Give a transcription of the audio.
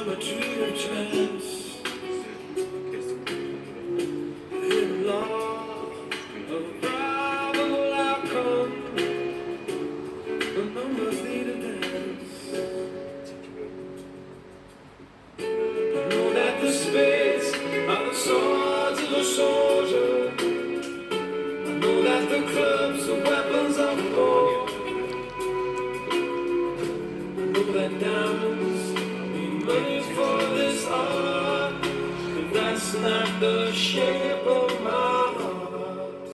geometry of chance. In law of probable outcome, the numbers need a dance. Know that the spades are the swords of a soldier. I know that the clubs are weapons of war. I know that diamonds mean money for this art, but that's not the shape of my